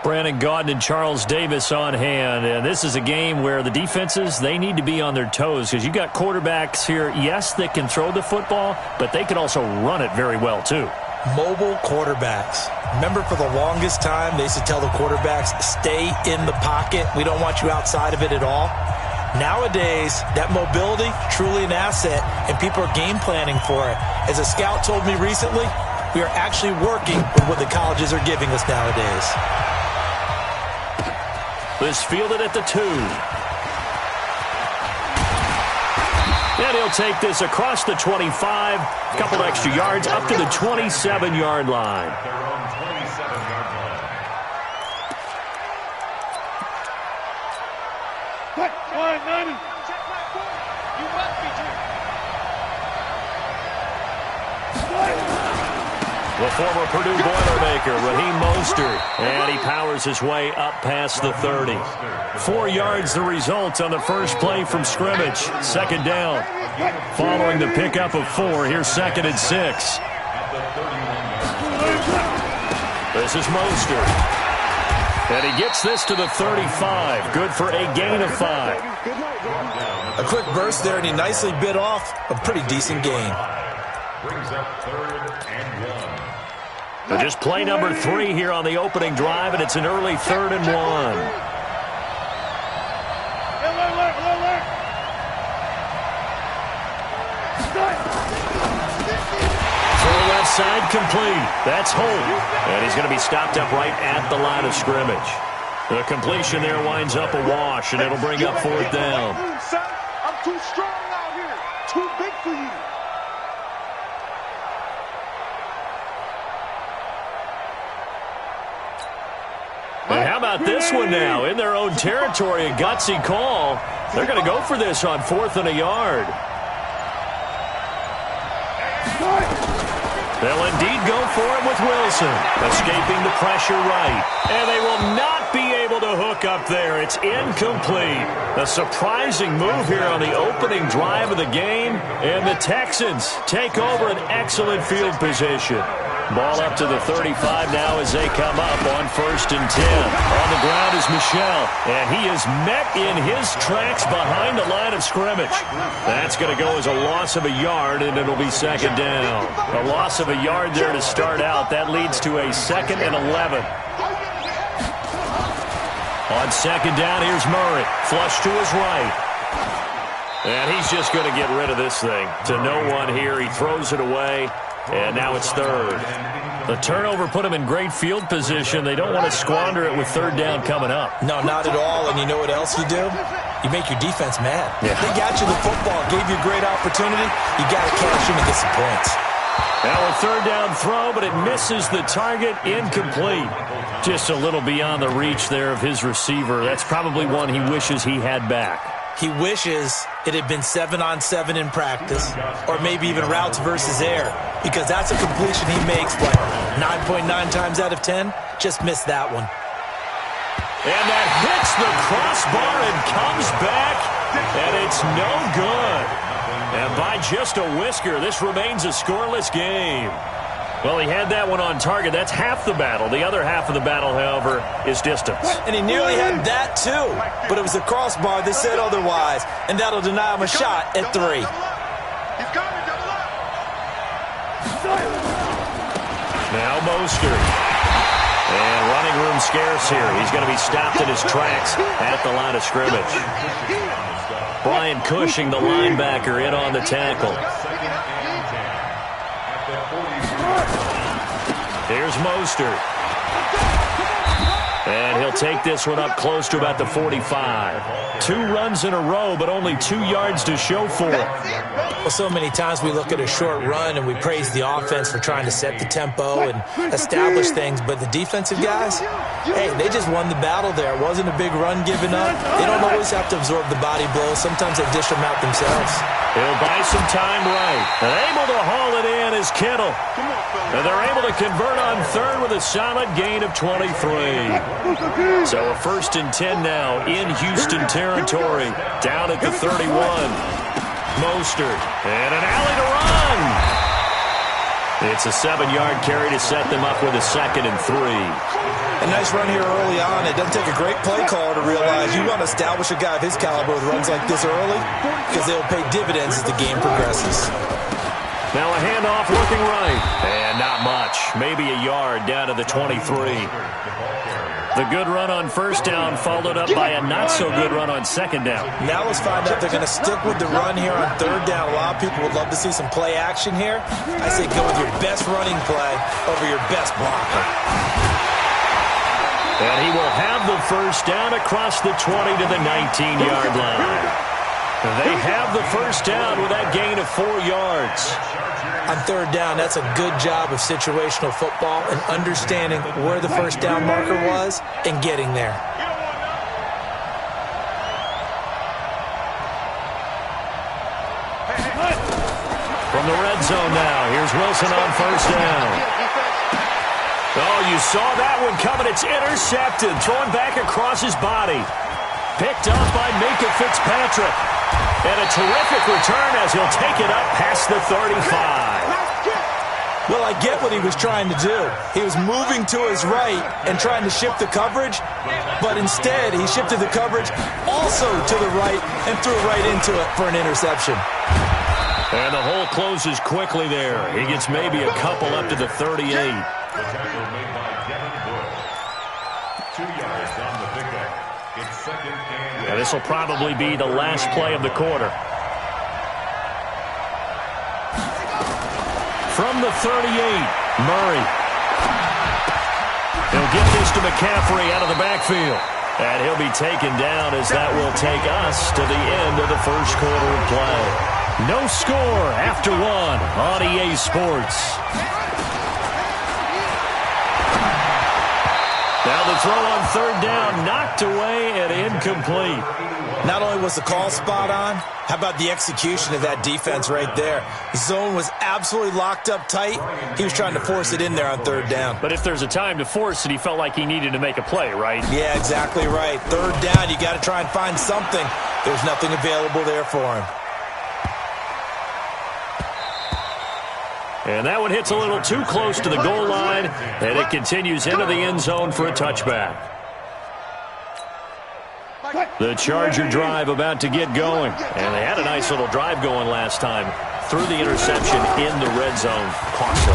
Brandon Gaudin and Charles Davis on hand. And this is a game where the defenses, they need to be on their toes because you've got quarterbacks here, yes, that can throw the football, but they can also run it very well, too. Mobile quarterbacks. Remember, for the longest time, they used to tell the quarterbacks, stay in the pocket. We don't want you outside of it at all. Nowadays, that mobility, truly an asset, and people are game planning for it. As a scout told me recently, we are actually working with what the colleges are giving us nowadays. This fielded at the 2. And he'll take this across the 25, a couple extra yards up to the 27-yard line. The former Purdue Boilermaker, Raheem Mostert, and he powers his way up past the 30. 4 yards the result on the first play from scrimmage. Second down. Following the pickup of 4, here's 2nd and 6. This is Mostert. And he gets this to the 35. Good for a gain of 5. A quick burst there, and he nicely bit off a pretty decent gain. Brings up 3rd and 1. So just play number 3 here on the opening drive, and it's an early 3rd and 1. Throw left side complete. That's Holt. And he's going to be stopped up right at the line of scrimmage. The completion there winds up a wash, and it'll bring up 4th down. I'm too strong out here. Too big for you. And how about this one now? In their own territory, a gutsy call. They're going to go for this on 4th and a yard. They'll indeed go for it with Wilson. Escaping the pressure right. And they will not be able to hook up there. It's incomplete. A surprising move here on the opening drive of the game. And the Texans take over an excellent field position. Ball up to the 35 now as they come up on 1st and 10. On the ground is Michel, and he is met in his tracks behind the line of scrimmage. That's going to go as a loss of a yard, and it'll be 2nd down. A loss of a yard there to start out. That leads to a 2nd and 11. On 2nd down, here's Murray. Flush to his right. And he's just going to get rid of this thing. To no one here. He throws it away. And now it's 3rd. The turnover put them in great field position. They don't want to squander it with 3rd down coming up. No, not at all. And you know what else you do? You make your defense mad. Yeah. They got you the football, gave you a great opportunity. You got to cash in and get some points. Now a 3rd down throw, but it misses the target. Incomplete. Just a little beyond the reach there of his receiver. That's probably one he wishes he had back. He wishes it had been 7-on-7 in practice, or maybe even routes versus air, because that's a completion he makes, like 9.9 times out of 10. Just missed that one. And that hits the crossbar and comes back, and it's no good. And by just a whisker, this remains a scoreless game. Well, he had that one on target. That's half the battle. The other half of the battle, however, is distance. And he nearly had that, too. But it was the crossbar that said otherwise. And that'll deny him a shot at 3. Now Mostert. And running room scarce here. He's going to be stopped in his tracks at the line of scrimmage. Brian Cushing, the linebacker, in on the tackle. Here's Mostert. And he'll take this one up close to about the 45. 2 runs in a row, but only 2 yards to show for it. Well, so many times we look at a short run and we praise the offense for trying to set the tempo and establish things, but the defensive guys, hey, they just won the battle there. It wasn't a big run given up. They don't always have to absorb the body blows. Sometimes they dish them out themselves. He'll buy some time right. And able to haul it in is Kittle. And they're able to convert on 3rd with a solid gain of 23. So a 1st and 10 now in Houston territory. Down at the 31. Mostert. And an alley to run. It's a 7-yard carry to set them up with a 2nd and 3. A nice run here early on. It doesn't take a great play caller to realize you want to establish a guy of his caliber with runs like this early because they'll pay dividends as the game progresses. Now a handoff looking right. And not much. Maybe a yard down to the 23. The good run on first down followed up by a not-so-good run on second down. Now let's find out if they're going to stick with the run here on third down. A lot of people would love to see some play action here. I say go with your best running play over your best blocker. And he will have the first down across the 20 to the 19-yard line. They have the first down with that gain of 4 yards. On third down, that's a good job of situational football and understanding where the first down marker was and getting there. From the red zone now, here's Wilson on first down. Oh, you saw that one coming. It's intercepted, thrown back across his body. Picked up by Minkah Fitzpatrick. And a terrific return as he'll take it up past the 35. Well, I get what he was trying to do. He was moving to his right and trying to shift the coverage, but instead he shifted the coverage also to the right and threw right into it for an interception. And the hole closes quickly there. He gets maybe a couple up to the 38. The tackle made by Devin Bush. 2 yards on the pickup. It's 2nd and... And this will probably be the last play of the quarter. From the 38, Murray. He'll get this to McCaffrey out of the backfield. And he'll be taken down as that will take us to the end of the first quarter of play. No score after 1 on EA Sports. Now the throw on third down, knocked away and incomplete. Not only was the call spot on, how about the execution of that defense right there? The zone was absolutely locked up tight. He was trying to force it in there on third down. But if there's a time to force it, he felt like he needed to make a play, right? Yeah, exactly right. Third down, you got to try and find something. There's nothing available there for him. And that one hits a little too close to the goal line, and it continues into the end zone for a touchback. The Charger drive about to get going. And they had a nice little drive going last time. Threw the interception in the red zone. Costly.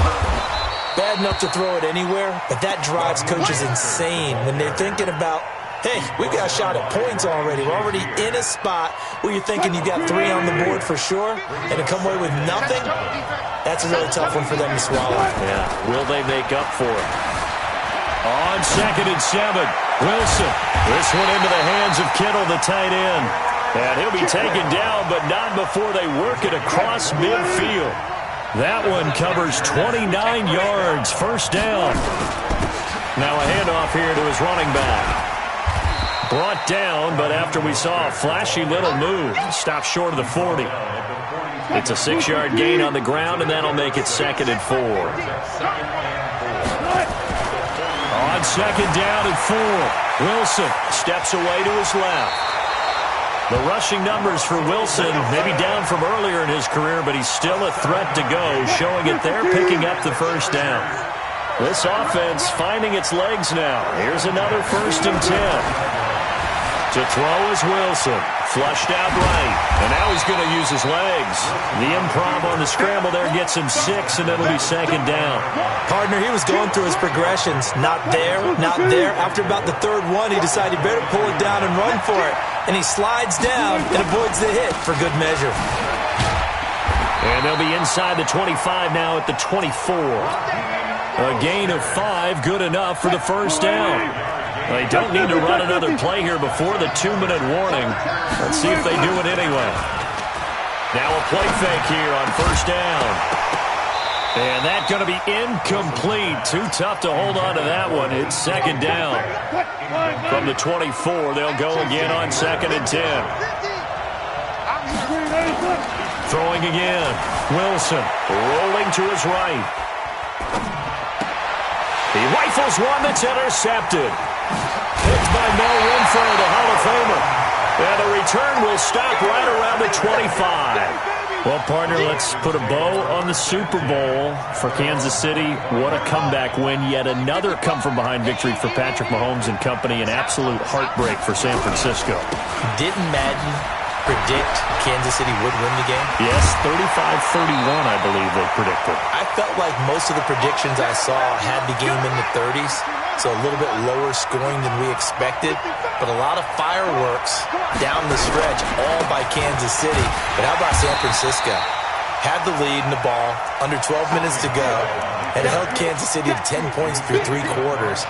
Bad enough to throw it anywhere, but that drives coaches insane when they're thinking about, hey, we've got a shot at points already. We're already in a spot where you're thinking you've got 3 on the board for sure, and to come away with nothing, that's a really tough one for them to swallow. Yeah, will they make up for it? On 2nd and 7, Wilson. This one into the hands of Kittle, the tight end. And he'll be taken down, but not before they work it across midfield. That one covers 29 yards, first down. Now a handoff here to his running back. Brought down, but after we saw a flashy little move, stopped short of the 40. It's a 6-yard gain on the ground, and that'll make it 2nd and 4. On 2nd down and 4, Wilson steps away to his left. The rushing numbers for Wilson maybe down from earlier in his career, but he's still a threat to go, showing it there, picking up the first down. This offense finding its legs now. Here's another 1st and 10. To throw is Wilson. Flushed out right. And now he's going to use his legs. The improv on the scramble there gets him 6, and it'll be 2nd down. Partner, he was going through his progressions. Not there, not there. After about the 3rd one, he decided he better pull it down and run for it. And he slides down and avoids the hit for good measure. And they'll be inside the 25 now at the 24. A gain of 5, good enough for the first down. They don't need to run another play here before the 2-minute warning. Let's see if they do it anyway. Now a play fake here on first down. And that's going to be incomplete. Too tough to hold on to that one. It's 2nd down. From the 24, they'll go again on 2nd and 10. Throwing again. Wilson rolling to his right. He rifles one that's intercepted. Picked by Mel Renfro, the Hall of Famer. And the return will stop right around the 25. Well, partner, let's put a bow on the Super Bowl for Kansas City. What a comeback win. Yet another come-from-behind victory for Patrick Mahomes and company. An absolute heartbreak for San Francisco. Didn't Madden predict Kansas City would win the game? Yes, 35-31, I believe they predicted. I felt like most of the predictions I saw had the game in the 30s, so a little bit lower scoring than we expected. But a lot of fireworks down the stretch, all by Kansas City. But how about San Francisco? Had the lead in the ball, under 12 minutes to go, and held Kansas City to 10 points through 3 quarters.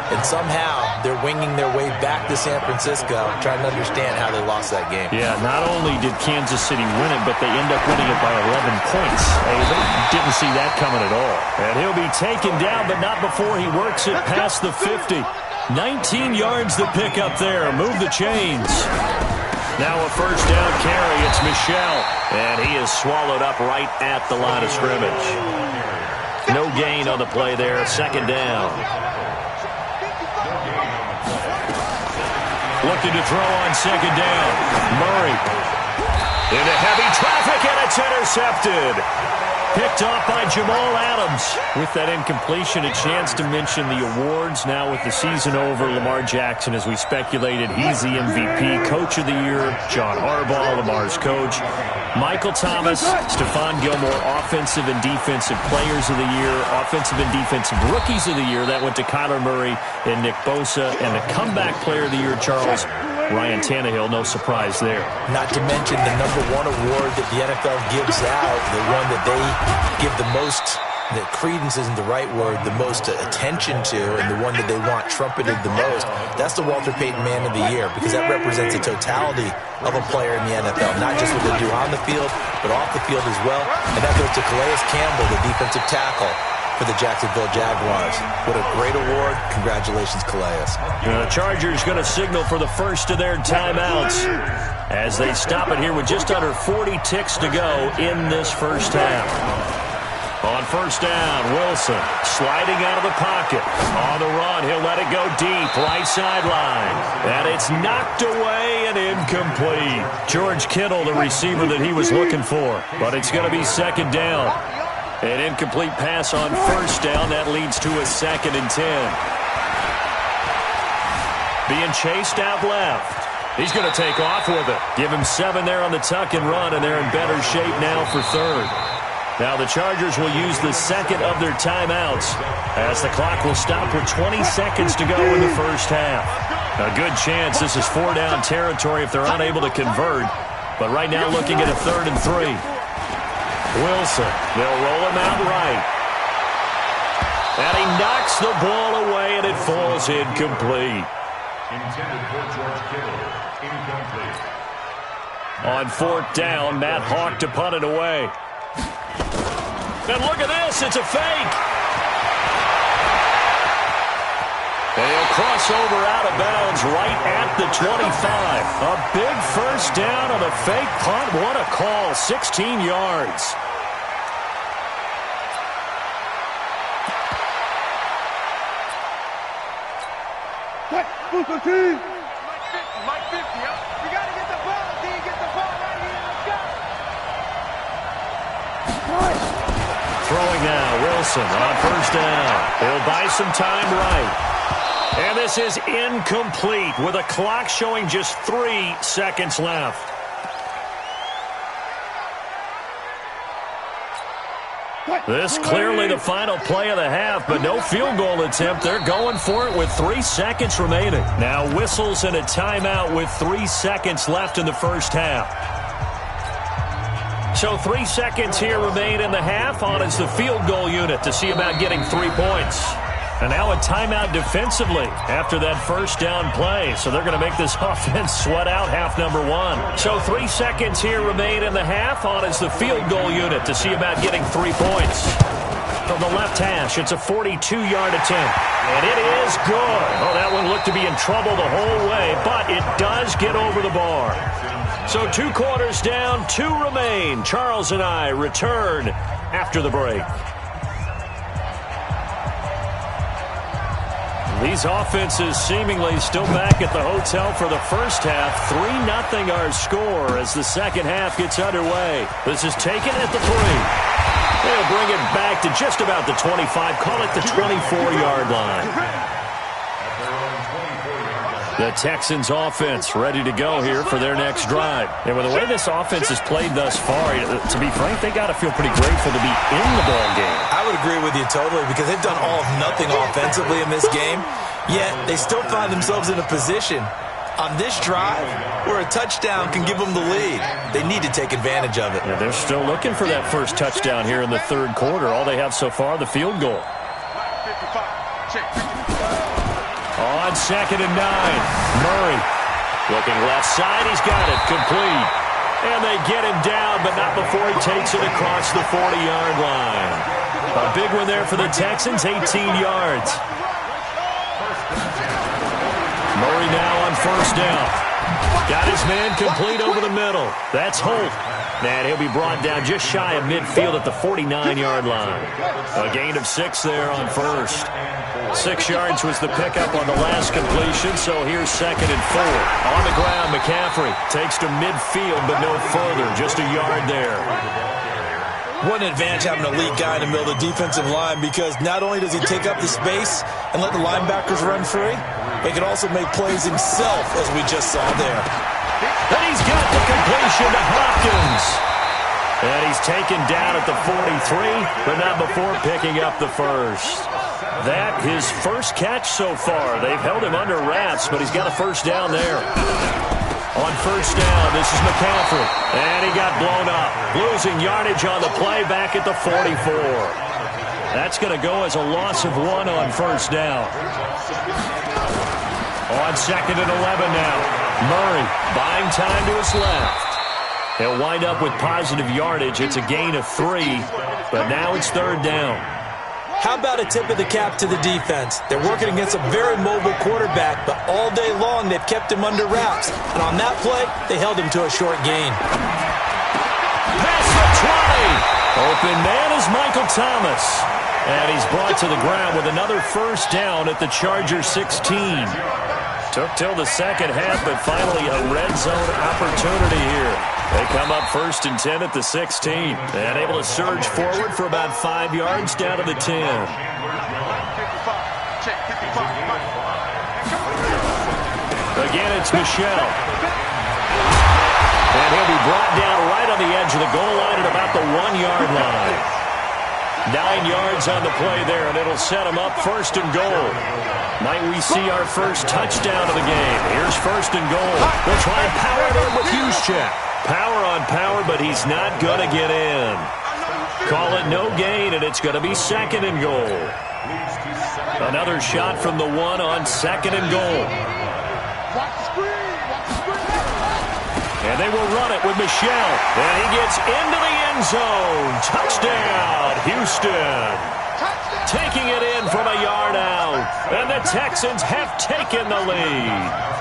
And somehow they're winging their way back to San Francisco, trying to understand how they lost that game. Yeah, not only did Kansas City win it, but they end up winning it by 11 points. Hey, they didn't see that coming at all. And he'll be taken down, but not before he works it past the 50. 19 yards to pick up there. Move the chains. Now a first down carry. It's Michel. And he is swallowed up right at the line of scrimmage. No gain on the play there. Second down. Looking to throw on second down. Murray. Into heavy traffic, and it's intercepted. Picked off by Jamal Adams. With that incompletion, a chance to mention the awards. Now with the season over, Lamar Jackson, as we speculated, he's the MVP. Coach of the Year, John Harbaugh, Lamar's coach. Michael Thomas, Stephon Gilmore, Offensive and Defensive Players of the Year. Offensive and Defensive Rookies of the Year. That went to Kyler Murray and Nick Bosa. And the Comeback Player of the Year, Charles, Ryan Tannehill, no surprise there. Not to mention the #1 award that the NFL gives out, the one that they give the most, that credence isn't the right word, the most attention to, and the one that they want trumpeted the most. That's the Walter Payton Man of the Year, because that represents the totality of a player in the NFL, not just what they do on the field, but off the field as well. And that goes to Calais Campbell, the defensive tackle for the Jacksonville Jaguars. What a great award. Congratulations, Calais. The Chargers going to signal for the first of their timeouts as they stop it here with just under 40 ticks to go in this first half. On first down, Wilson sliding out of the pocket. On the run, he'll let it go deep, right sideline. And it's knocked away and incomplete. George Kittle, the receiver that he was looking for. But it's going to be second down. An incomplete pass on first down. That leads to a 2nd and 10. Being chased out left. He's going to take off with it. Give him 7 there on the tuck and run, and they're in better shape now for third. Now the Chargers will use the second of their timeouts as the clock will stop with 20 seconds to go in the first half. A good chance this is 4-down territory if they're unable to convert. But right now looking at a 3rd and 3. Wilson, they'll roll him out right. And he knocks the ball away, and it falls incomplete. Intended for George Kittle. Incomplete. On 4th down, Matt Hawk to punt it away. And look at this, it's a fake. And he'll cross over out of bounds right at the 25. A big first down on a fake punt. What a call, 16 yards. Mike 50, Mike 50, you got to get the ball, D. Get the ball right here. Let's go. Throwing now, Wilson on first down. He'll buy some time right. And this is incomplete with a clock showing just 3 seconds left. This clearly the final play of the half, but no field goal attempt. They're going for it with 3 seconds remaining. Now whistles and a timeout with 3 seconds left in the first half. So 3 seconds here remain in the half. On is the field goal unit to see about getting 3 points. And now a timeout defensively after that first down play. So they're going to make this offense sweat out half number 1. So 3 seconds here remain in the half. On is the field goal unit to see about getting 3 points. From the left hash, it's a 42-yard attempt. And it is good. Oh, that one looked to be in trouble the whole way, but it does get over the bar. So 2 quarters down, 2 remain. Charles and I return after the break. These offenses seemingly still back at the hotel for the first half. 3-0 our score as the second half gets underway. This is taken at the 3. They'll bring it back to just about the 25. Call it the 24-yard line. The Texans offense ready to go here for their next drive. And with the way this offense has played thus far, to be frank, they got to feel pretty grateful to be in the ball game. I would agree with you totally because they've done all of nothing offensively in this game, yet they still find themselves in a position on this drive where a touchdown can give them the lead. They need to take advantage of it. Yeah, they're still looking for that first touchdown here in the third quarter. All they have so far, the field goal. On 2nd and 9, Murray looking left side. He's got it complete. And they get him down, but not before he takes it across the 40-yard line. A big one there for the Texans, 18 yards. Murray now on first down. Got his man complete over the middle. That's Holt. And he'll be brought down just shy of midfield at the 49-yard line. A gain of 6 there on first. 6 yards was the pickup on the last completion, so here's 2nd and 4. On the ground, McCaffrey takes to midfield, but no further. Just a yard there. What an advantage having an elite guy in the middle of the defensive line because not only does he take up the space and let the linebackers run free, but he can also make plays himself, as we just saw there. And he's got the completion to Hopkins. And he's taken down at the 43, but not before picking up the first. That his first catch so far. They've held him under wraps, but he's got a first down there. On first down, this is McCaffrey. And he got blown up. Losing yardage on the play back at the 44. That's going to go as a loss of 1 on first down. On 2nd and 11 now. Murray buying time to his left. He'll wind up with positive yardage. It's a gain of 3, but now it's 3rd down. How about a tip of the cap to the defense? They're working against a very mobile quarterback, but all day long they've kept him under wraps. And on that play, they held him to a short gain. Past the 20. Open man is Michael Thomas. And he's brought to the ground with another first down at the Charger 16. Took till the second half, but finally a red zone opportunity here. They come up 1st and 10 at the 16. And able to surge forward for about 5 yards down to the 10. Again, it's Michelle. And he'll be brought down right on the edge of the goal line at about the 1-yard line. 9 yards on the play there, and it'll set him up 1st and goal. Might we see our first touchdown of the game? Here's 1st and goal. We'll try and power it in with Juszczyk. Power on power, but he's not going to get in. Call it no gain, and it's going to be 2nd and goal. Another shot from the 1 on 2nd and goal. And they will run it with Michelle. And he gets into the end zone. Touchdown, Houston. Taking it in from a yard out. And the Texans have taken the lead.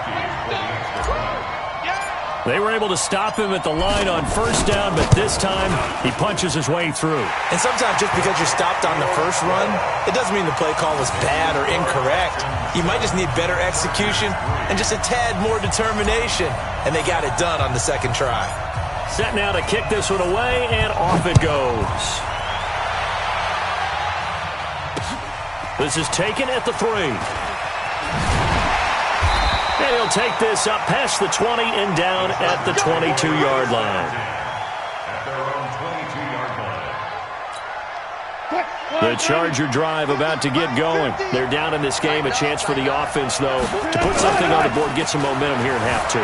They were able to stop him at the line on first down, but this time he punches his way through. And sometimes just because you're stopped on the first run, it doesn't mean the play call was bad or incorrect. You might just need better execution and just a tad more determination. And they got it done on the second try. Set now to kick this one away, and off it goes. This is taken at the 3. And he'll take this up past the 20 and down at the 22-yard line. The Charger drive about to get going. They're down in this game. A chance for the offense, though, to put something on the board, get some momentum here in half 2.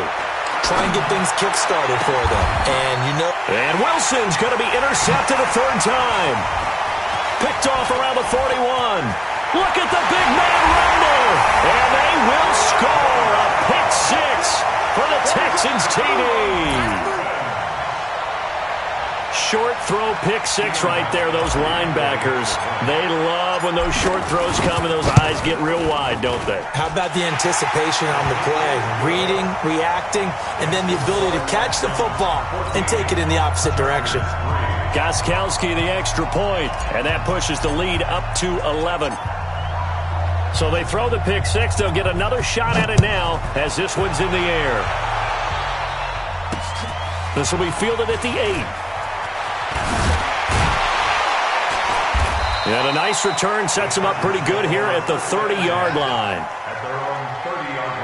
Try and get things kick-started for them. And Wilson's going to be intercepted a 3rd time. Picked off around the 41. Look at the big man rumble. And they will score a pick 6 for the Texans TD. Short throw pick 6 right there. Those linebackers, they love when those short throws come and those eyes get real wide, don't they? How about the anticipation on the play? Reading, reacting, and then the ability to catch the football and take it in the opposite direction. Gostkowski the extra point, and that pushes the lead up to 11. So they throw the pick six. They'll get another shot at it now as this one's in the air. This will be fielded at the 8. And a nice return sets them up pretty good here at the 30-yard line. At their own 30-yard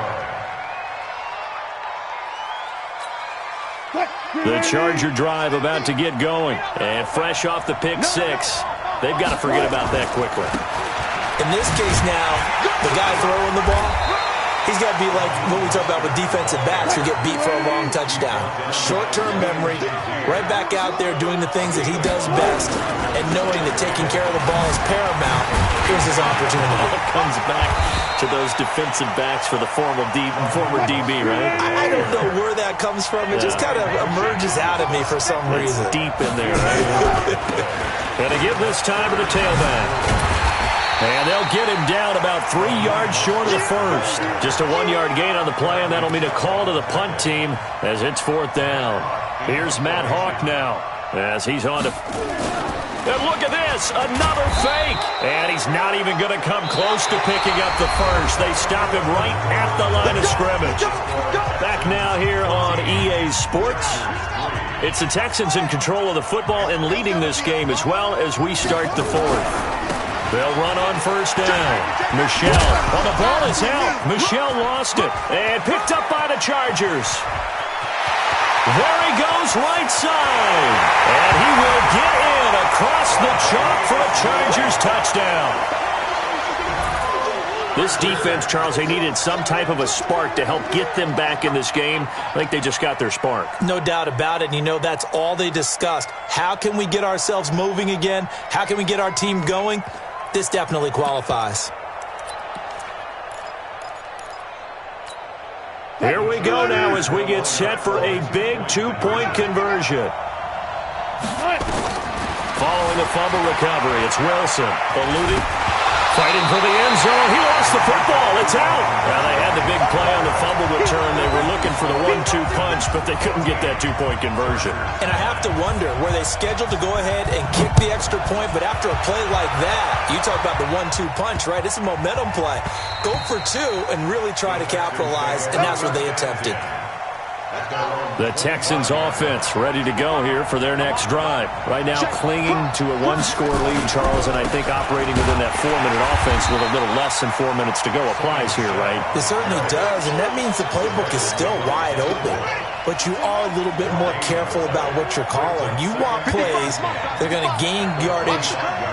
line. The Charger drive about to get going. And fresh off the pick six, they've got to forget about that quickly. In this case now, the guy throwing the ball, he's got to be like what we talk about with defensive backs who get beat for a long touchdown. Short-term memory, right back out there doing the things that he does best, and knowing that taking care of the ball is paramount. Here's his opportunity. It comes back to those defensive backs for the former DB, right? I don't know where that comes from. It just kind of emerges out of me for some reason. It's deep in there, right? And to give this time to the tailback. And they'll get him down about 3 yards short of the first. Just a 1-yard gain on the play, and that'll mean a call to the punt team as it's 4th down. Here's Matt Hawk now as he's on to... And look at this, another fake. And he's not even going to come close to picking up the first. They stop him right at the line of scrimmage. Back now here on EA Sports. It's the Texans in control of the football and leading this game as well as we start the 4th. They'll run on first down. Michelle. Well, the ball is out. Michelle lost it. And picked up by the Chargers. There he goes right side. And he will get in across the chalk for a Chargers touchdown. This defense, Charles, they needed some type of a spark to help get them back in this game. I think they just got their spark. No doubt about it. And you know, that's all they discussed. How can we get ourselves moving again? How can we get our team going? This definitely qualifies. Here we go now as we get set for a big 2-point conversion. Following the fumble recovery, it's Wilson. Eluding. Fighting for the end zone. He lost the football. It's out. Now, they had the big play on the fumble return. They were looking for the 1-2 punch, but they couldn't get that 2-point conversion. And I have to wonder, were they scheduled to go ahead and kick the extra point, but after a play like that, you talk about the 1-2 punch, right? It's a momentum play. Go for 2 and really try to capitalize, and that's what they attempted. The Texans offense ready to go here for their next drive. Right now clinging to a 1-score lead, Charles, and I think operating within that 4-minute offense with a little less than 4 minutes to go applies here, right? It certainly does, and that means the playbook is still wide open. But you are a little bit more careful about what you're calling. You want plays that are going to gain yardage,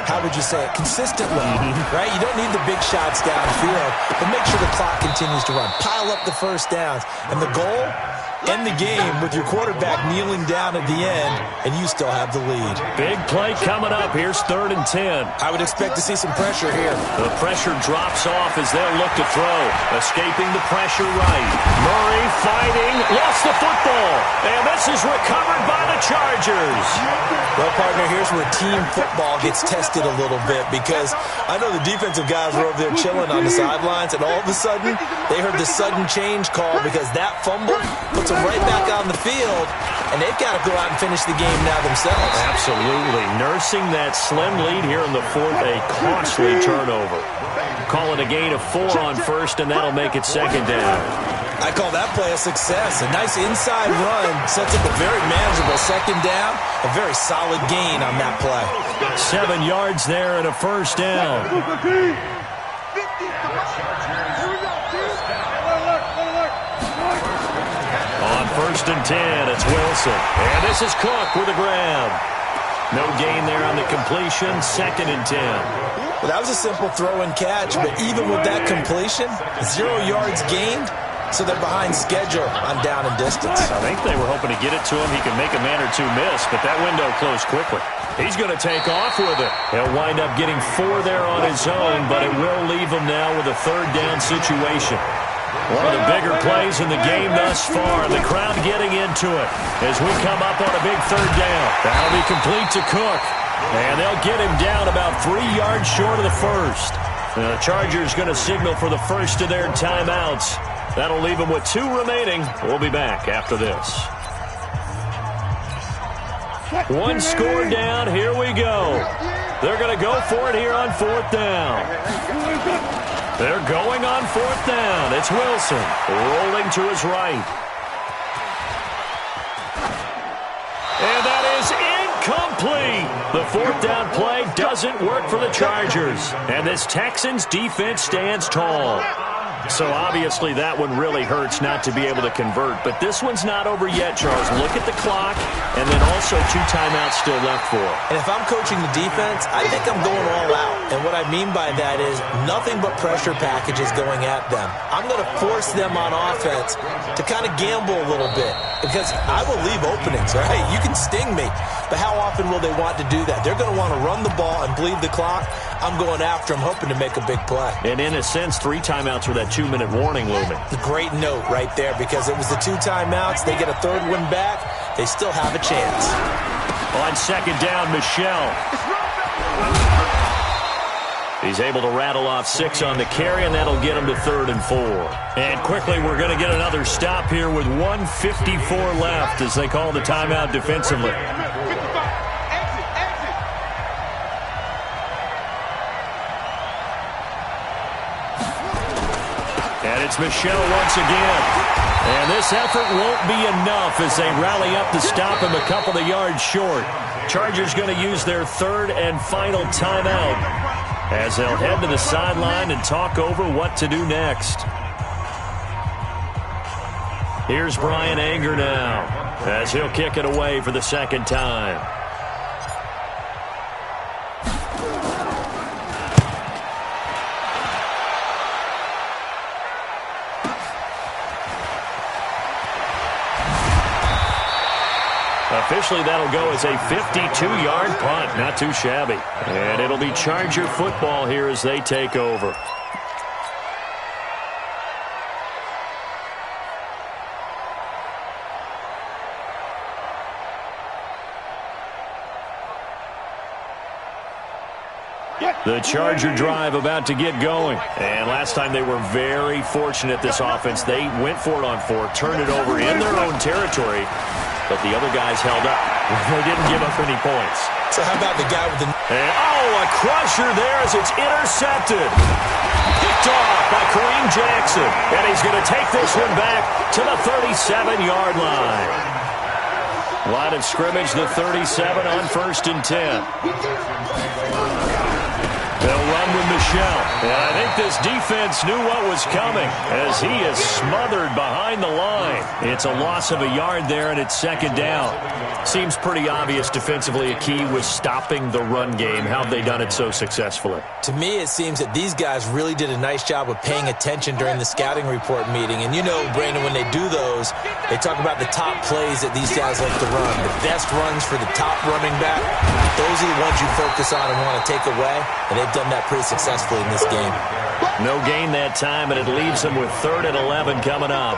how would you say it, consistently, right? You don't need the big shots downfield, but make sure the clock continues to run. Pile up the first downs. And the goal? End the game with your quarterback kneeling down at the end, and you still have the lead. Big play coming up. Here's 3rd and 10. I would expect to see some pressure here. The pressure drops off as they'll look to throw. Escaping the pressure right. Murray fighting. Lost the football. And this is recovered by the Chargers. Well, partner, here's where team football gets tested a little bit, because I know the defensive guys were over there chilling on the sidelines, and all of a sudden, they heard the sudden change call because that fumble puts them right back on the field, and they've got to go out and finish the game now themselves. Absolutely. Nursing that slim lead here in the 4th, a costly turnover. Call it a gain of 4 on first, and that'll make it 2nd down. I call that play a success. A nice inside run sets up a very manageable 2nd down. A very solid gain on that play. 7 yards there and a first down. On 1st and 10, it's Wilson. And this is Cook with a grab. No gain there on the completion. 2nd and 10. Well, that was a simple throw and catch, but even with that completion, 0 yards gained. So they're behind schedule on down and distance. I think they were hoping to get it to him. He could make a man or 2 miss, but that window closed quickly. He's going to take off with it. He'll wind up getting 4 there on his own, but it will leave him now with a 3rd down situation. One of the bigger plays in the game thus far. The crowd getting into it as we come up on a big 3rd down. That'll be complete to Cook. And they'll get him down about 3 yards short of the first. The Chargers going to signal for the first of their timeouts. That'll leave them with 2 remaining. We'll be back after this. 1 score down. Here we go. They're going to go for it here on 4th down. They're going on 4th down. It's Wilson rolling to his right. And that is incomplete. The 4th down play doesn't work for the Chargers. And this Texans defense stands tall. So obviously that one really hurts not to be able to convert. But this one's not over yet, Charles. Look at the clock, and then also 2 timeouts still left for it. And if I'm coaching the defense, I think I'm going all out. And what I mean by that is nothing but pressure packages going at them. I'm going to force them on offense to kind of gamble a little bit because I will leave openings, right? You can sting me, but how often will they want to do that? They're going to want to run the ball and bleed the clock. I'm going after them, hoping to make a big play. And in a sense, 3 timeouts with that 2-minute warning looming. A great note right there because it was the 2 timeouts. They get a 3rd one back. They still have a chance. On 2nd down, Michelle. He's able to rattle off 6 on the carry, and that'll get him to 3rd and 4. And quickly, we're going to get another stop here with 1:54 left as they call the timeout defensively. And it's Michelle once again. And this effort won't be enough as they rally up to stop him a couple of yards short. Chargers going to use their 3rd and final timeout as they'll head to the sideline and talk over what to do next. Here's Brian Anger now as he'll kick it away for the 2nd time. Officially, that'll go as a 52-yard punt. Not too shabby. And it'll be Charger football here as they take over. The Charger drive about to get going. And last time they were very fortunate, this offense. They went for it on 4, turned it over in their own territory. But the other guys held up. They didn't give up any points. So how about the guy with the... And, a crusher there as it's intercepted. Picked off by Kareem Jackson. And he's going to take this one back to the 37-yard line. Line of scrimmage, the 37 on 1st and 10. They'll run with Michelle. And I think this defense knew what was coming as he is smothered behind the line. It's a loss of a yard there, and it's 2nd down. Seems pretty obvious defensively a key was stopping the run game. How have they done it so successfully? To me, it seems that these guys really did a nice job of paying attention during the scouting report meeting. And you know, Brandon, when they do those, they talk about the top plays that these guys like to run. The best runs for the top running back, those are the ones you focus on and want to take away. And they've done that pretty successfully in this game. No gain that time, and it leaves them with 3rd and 11 coming up.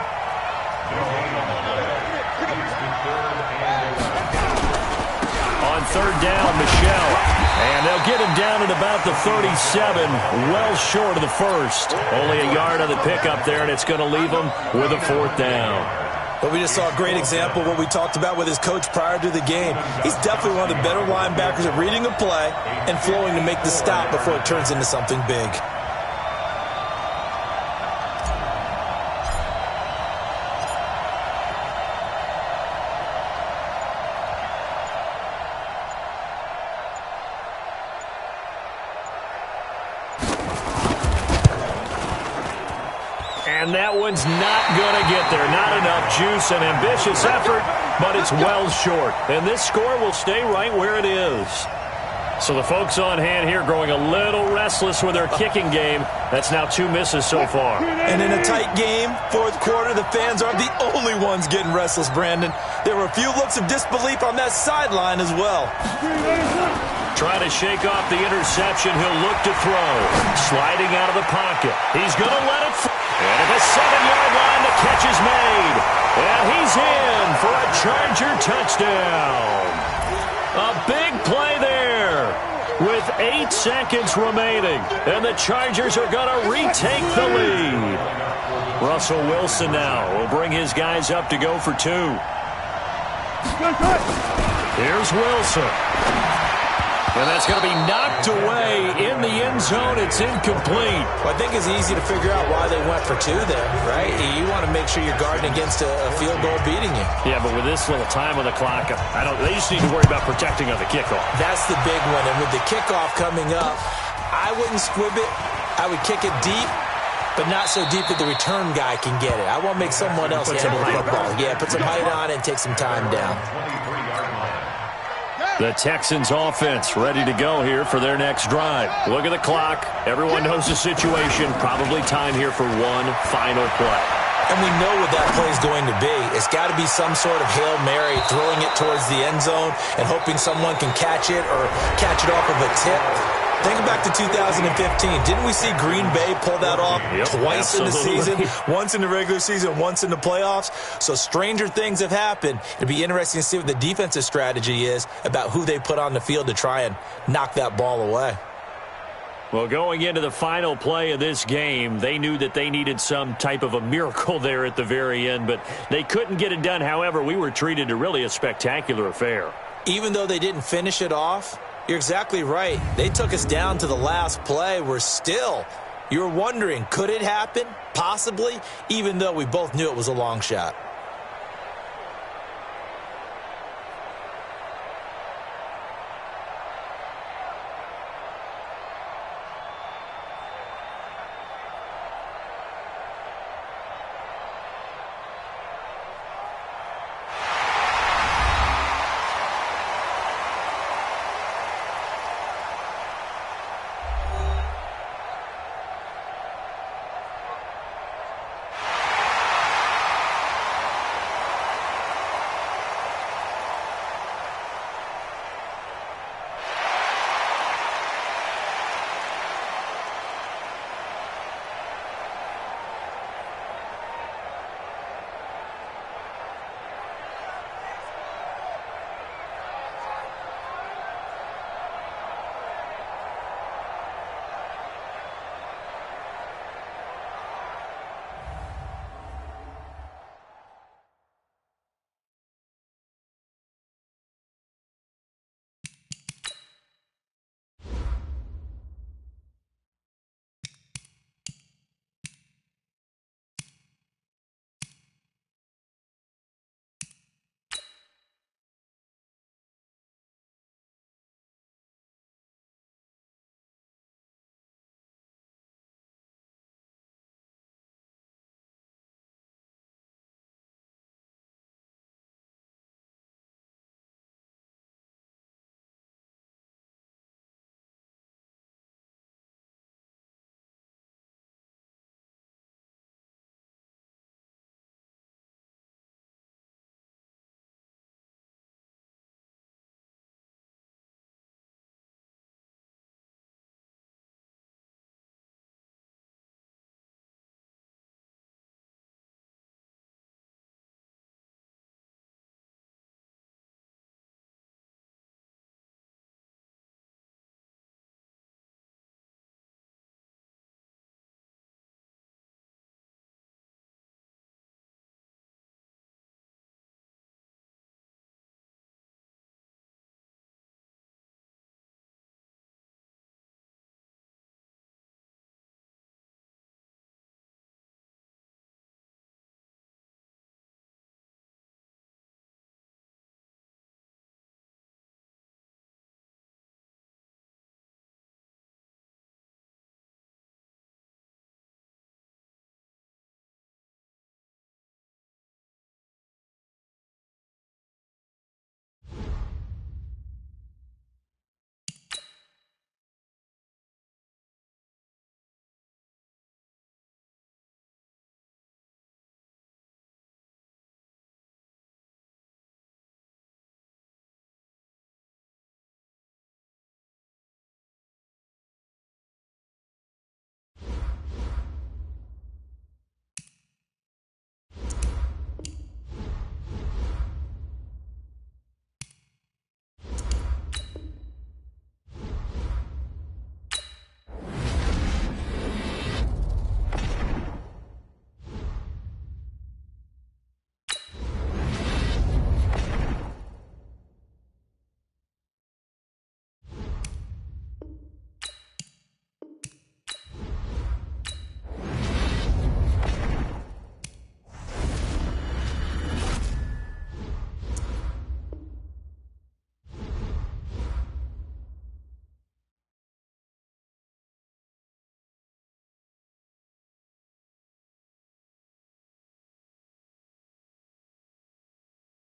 On 3rd down, Michelle. And they'll get him down at about the 37, well short of the 1st. Only a yard on the pickup there, and it's going to leave him with a 4th down. But we just saw a great example of what we talked about with his coach prior to the game. He's definitely one of the better linebackers at reading a play and flowing to make the stop before it turns into something big. And that one's not going to get there. Not enough juice, an ambitious effort, but it's well short. And this score will stay right where it is. So the folks on hand here growing a little restless with their kicking game. That's now 2 misses so far. And in a tight game, 4th quarter, the fans aren't the only ones getting restless, Brandon. There were a few looks of disbelief on that sideline as well. Trying to shake off the interception. He'll look to throw. Sliding out of the pocket. He's going to let it fly. And at the 7-yard line, the catch is made. And he's in for a Charger touchdown. A big play there with 8 seconds remaining. And the Chargers are going to retake the lead. Russell Wilson now will bring his guys up to go for 2. Here's Wilson. And that's going to be knocked away in the end zone. It's incomplete. Well, I think it's easy to figure out why they went for two there, right? You want to make sure you're guarding against a field goal beating you. Yeah, but with this little time on the clock, they just need to worry about protecting on the kickoff. That's the big one. And with the kickoff coming up, I wouldn't squib it. I would kick it deep, but not so deep that the return guy can get it. I want to make someone else handle the football. Yeah, put some height on it and take some time down. The Texans offense ready to go here for their next drive. Look at the clock. Everyone knows the situation. Probably time here for one final play. And we know what that play is going to be. It's got to be some sort of Hail Mary, throwing it towards the end zone and hoping someone can catch it or catch it off of a tip. Think back to 2015. Didn't we see Green Bay pull that off twice in the season? Once in the regular season, once in the playoffs. So stranger things have happened. It'd be interesting to see what the defensive strategy is about who they put on the field to try and knock that ball away. Well, going into the final play of this game, they knew that they needed some type of a miracle there at the very end, but they couldn't get it done. However, we were treated to really a spectacular affair. Even though they didn't finish it off, you're exactly right. They took us down to the last play. You were wondering, could it happen? Possibly, even though we both knew it was a long shot.